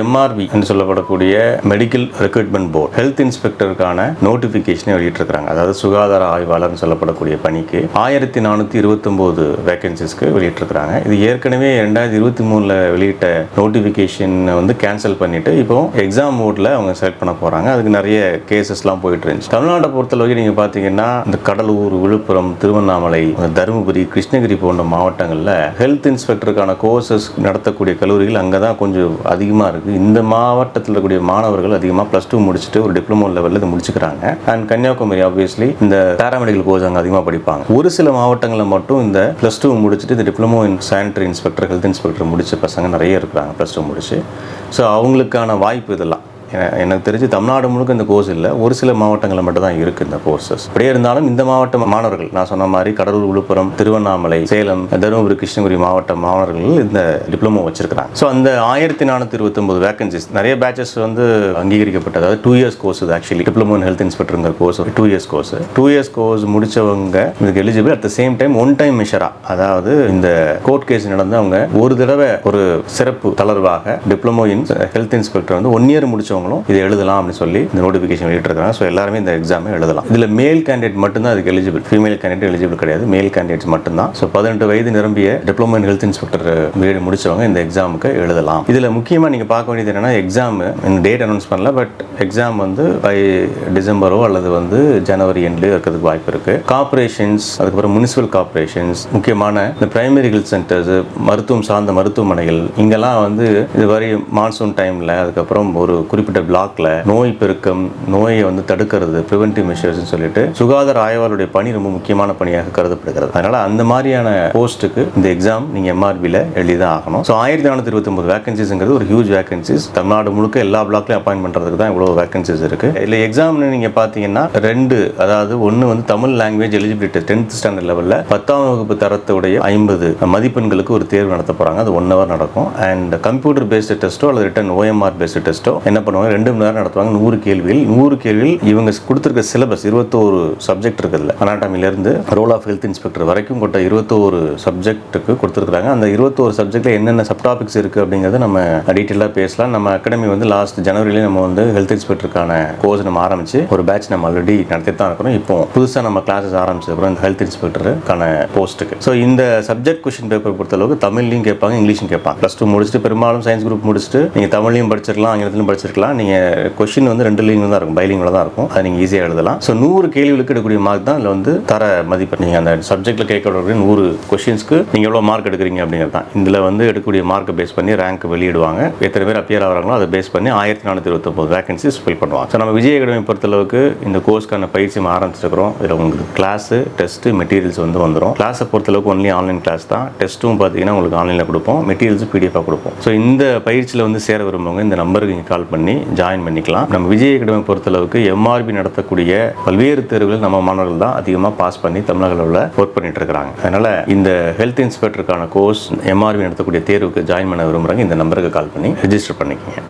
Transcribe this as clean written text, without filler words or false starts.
MRP என்று சொல்லப்படக்கூடிய medical recruitment board health இன்ஸ்பெக்டருக்கான நோட்டிஃபிகேஷனை வெளியிட்டிருக்கிறாங்க. அதாவது சுகாதார ஆய்வாளர்னு சொல்லப்படக்கூடிய பணிக்கு 1429 வேகன்சிஸ்க்கு வெளியிட்டிருக்கிறாங்க. இது ஏற்கனவே 2023 வெளியிட்ட நோட்டிஃபிகேஷன் கேன்சல் பண்ணிட்டு இப்போ எக்ஸாம் மோட்ல அவங்க செலக்ட் பண்ண போறாங்க. அதுக்கு நிறைய கேசஸ்லாம் போயிட்டு இருந்துச்சு. தமிழ்நாட்டை பொறுத்தளவுக்கு நீங்க பாத்தீங்கன்னா இந்த கடலூர், விழுப்புரம், திருவண்ணாமலை, தருமபுரி, கிருஷ்ணகிரி போன்ற மாவட்டங்கள்ல ஹெல்த் இன்ஸ்பெக்டருக்கான கோர்சஸ் நடத்தக்கூடிய கல்லூரிகள் அங்கதான் கொஞ்சம் அதிகமா இந்த மாவட்டத்தில் இருக்கக்கூடிய மாணவர்கள் அதிகமாக +2 முடிச்சுட்டு ஒரு டிப்ளமோ லெவலில் இதை முடிச்சுக்கிறாங்க. அண்ட் கன்னியாகுமரி ஆப்வியஸ்லி இந்த பேராமெடிக்கல் கோர்ஸ் அங்கே அதிகமாக படிப்பாங்க. ஒரு சில மாவட்டங்களில் மட்டும் இந்த +2 முடிச்சுட்டு இந்த diploma in sanitary inspector, health inspector முடிச்ச பசங்க நிறைய இருக்கிறாங்க +2 முடிச்சு. ஸோ அவங்களுக்கான வாய்ப்பு இதெல்லாம் எனக்கு தெரிஞ்சு தமிழ்நாடு முழுக்க இந்த கோர்ஸ் இல்லை, ஒரு சில மாவட்டங்களில் மட்டும் தான் இருக்குது இந்த கோர்சஸ். அப்படியே இருந்தாலும் இந்த மாவட்ட மாணவர்கள் நான் சொன்ன மாதிரி கடலூர், விழுப்புரம், திருவண்ணாமலை, சேலம், தருமபுரி, கிருஷ்ணகிரி மாவட்ட மாணவர்கள் இந்த டிப்ளமோ வச்சிருக்கிறாங்க. ஸோ அந்த 1429 வேகன்சிஸ் நிறைய பேச்சஸ் அங்கீகரிக்கப்பட்டது. அதாவது 2 இயர்ஸ் கோர்ஸ் இது. ஆக்சுவலி டிப்ளமோ இன் ஹெல்த் இன்ஸ்பெக்டருங்கிற course 2 years course. 2 years course முடிச்சவங்க இதுக்கு eligible. At the same time one time மெஷரா, அதாவது இந்த கோர்ட் கேஸ் நடந்து அவங்க ஒரு தடவை ஒரு சிறப்பு தளர்வாக diploma in health inspector 1 year முடிச்சவங்க இது எழுதலாம் அப்படின்னு சொல்லி இந்த நோட்டிஃபிகேஷன் வெளியிட்டிருக்காங்க. ஸோ எல்லாருமே இந்த எக்ஸாமை எழுதலாம். இதில் மேல் கேண்டிடேட் மட்டும்தான் அதுக்கு எலிஜிபிள், ஃபீமேல் கேண்டிடேட் எலிஜிபிள் கிடையாது. மேல் கேண்டிடேட்ஸ் மட்டும்தான். ஸோ 18 வயது நிரம்பிய diploma in health inspector grade முடிச்சவங்க இந்த எக்ஸாமுக்கு எழுதலாம். இதில் முக்கியமாக நீங்கள் பார்க்க வேண்டியது என்னன்னா, எக்ஸாம் இந்த டேட் அனௌன்ஸ் பண்ணல, பட் எக்ஸாம் பை டிசம்பரோ அல்லது ஜனவரி எண்ட்லேயோ இருக்கிறதுக்கு வாய்ப்பு இருக்கு. கார்பரேஷன்ஸ், அதுக்கப்புறம் முனிசிபல் கார்பரேஷன்ஸ், முக்கியமான இந்த பிரைமரி ஹெல்த் சென்டர்ஸ், மருத்துவம் சார்ந்த மருத்துவமனைகள், இங்கெல்லாம் இது வரை மான்சூன் டைமில் அதுக்கப்புறம் ஒரு குறிப்பிட்ட பிளாக்ல நோய் பெருக்கம், நோயை தடுக்கிறது, பிரிவென்டிவ் மெஷர்ஸ் சொல்லிட்டு சுகாதார ஆய்வாளருடைய பணி ரொம்ப முக்கியமான பணியாக கருதப்படுகிறது. அதனால அந்த மாதிரியான போஸ்ட்டுக்கு இந்த எக்ஸாம் நீங்க எம்ஆர்பியில் எழுதிதான் ஆகணும். ஸோ 1429 வேகன்சிஸ்ங்கிறது ஒரு ஹியூஜ் வேகன்சிஸ். தமிழ்நாடு முழுக்க எல்லா பிளாக்லையும் அப்பாயின்ட் பண்றதுக்கு தான் இவ்வளவு வேகன்சிஸ் இருக்கு. இல்லை எக்ஸாம் நீங்க பார்த்தீங்கன்னா 2, அதாவது ஒன்று Tamil language eligibility 10th standard லெவலில் 10ஆம் வகுப்பு தரத்துடைய 50 மதிப்பெண்களுக்கு ஒரு தேர்வு நடத்த போறாங்க. அது 1 hour நடக்கும். அண்ட் கம்ப்யூட்டர் பேஸ்டு டெஸ்ட்டோ அல்லது ரிட்டன் OMR பேஸ்டு டெஸ்ட்டோ என்ன பண்ணுவாங்க, 2 மணி நேரம் நடத்துவாங்க. 100 கேள்விகள் இவங்க கொடுத்திருக்க சிலபஸ் 21 சப்ஜெக்ட் இருக்குதுல்ல, அனாட்டமில இருந்து ரோல் ஆஃப் ஹெல்த் இன்ஸ்பெக்டர் வரைக்கும் கொண்ட 21 சப்ஜெக்ட்டுக்கு கொடுத்துருக்காங்க. அந்த 21 சப்ஜெக்ட்ல என்னென்ன சப் டாபிக்ஸ் இருக்கு அப்படிங்கறத நம்ம டீட்டெயிலாக பேசலாம். நம்ம அகாடமி லாஸ்ட் ஜனவரியில நம்ம ஹெல்த் இன்ஸ்பெக்டருக்கான கோர்ஸ் நம்ம ஆரம்பிச்சு ஒரு பேட்ச் நம்ம ஆல்ரெடி நடத்திட்டு தான் இருக்கிறோம். இப்போ புதுசாக நம்ம கிளாஸஸ் ஆரம்பிச்சிருக்கிறோம் இந்த ஹெல்த் இன்ஸ்பெக்டருக்கான போஸ்ட்டுக்கு. ஸோ இந்த சப்ஜெக்ட் கொஸ்டின் பேப்பர் பொறுத்தளவுக்கு தமிழ்லையும் கேட்பாங்க, இங்கிலீஷும் கேட்பாங்க. +2 முடிச்சுட்டு பெரும்பாலும் சயின்ஸ் குரூப் முடிச்சுட்டு நீங்க தமிழ்லையும் படிச்சிருக்கலாம், ஆங்கிலத்திலும் படிச்சிருக்கலாம். நீங்க கொஸ்டின் 2 லிங்க்ல தான் இருக்கும், பைலிங்ல தான் இருக்கும். அதை நீங்க ஈஸியாக எழுதலாம். ஸோ 100 கேள்விகளுக்கு எடுக்கக்கூடிய மார்க் தான் இதில் தர மதிப்பு. நீங்க அந்த சப்ஜெக்ட்ல கேட்கக்கூடிய 100 கொஸ்டின்ஸ்க்கு நீங்க எவ்வளவு மார்க் எடுக்கிறீங்க அப்படிங்கிறது தான். இதுல எடுக்கக்கூடிய மார்க்கை பேஸ் பண்ணி ரேங்க் வெளியிடுவாங்க. எத்தனை பேர் அப்பியர் ஆகிறாங்களோ அதை பேஸ் பண்ணி 1429 வேகன்சிஸ் ஃபில் பண்ணுவாங்க. ஸோ நம்ம விஜய் அகாடமி பொறுத்தளவுக்கு இந்த கோர்ஸ்க்கான பயிற்சி ஆரம்பிச்சிருக்கிறோம். இதில் உங்களுக்கு கிளாஸ், டெஸ்ட், மெட்டீரியல்ஸ் வந்துடும். கிளாஸை பொறுத்தளவுக்கு ஒன்லி ஆன்லைன் கிளாஸ் தான். டெஸ்ட்டும் பார்த்தீங்கன்னா உங்களுக்கு ஆன்லைனில் கொடுப்போம், மெட்டீரியல்ஸ் PDF கொடுப்போம். ஸோ இந்த பயிற்சியில் சேர விரும்புவங்க இந்த நம்பருக்கு நீங்கள் கால் பண்ணி ஜாயின் பண்ணிக்கலாம். நம்ம விஜய் அகாடமி பொறுத்தளவுக்கு எம்ஆர்பி நடத்தக்கூடிய பல்வேறு தேர்வுகள் நம்ம மாணவர்கள் தான் அதிகமாக பாஸ் பண்ணி தமிழக அளவில் ஒர்க் பண்ணிட்டு இருக்கிறாங்க. அதனால இந்த ஹெல்த் இன்ஸ்பெக்டருக்கான கோர்ஸ் எம்ஆர்பி நடத்தக்கூடிய தேர்வுக்கு ஜாயின் பண்ண விரும்புறாங்க, இந்த நம்பருக்கு கால் பண்ணி ரெஜிஸ்டர் பண்ணிக்கங்க.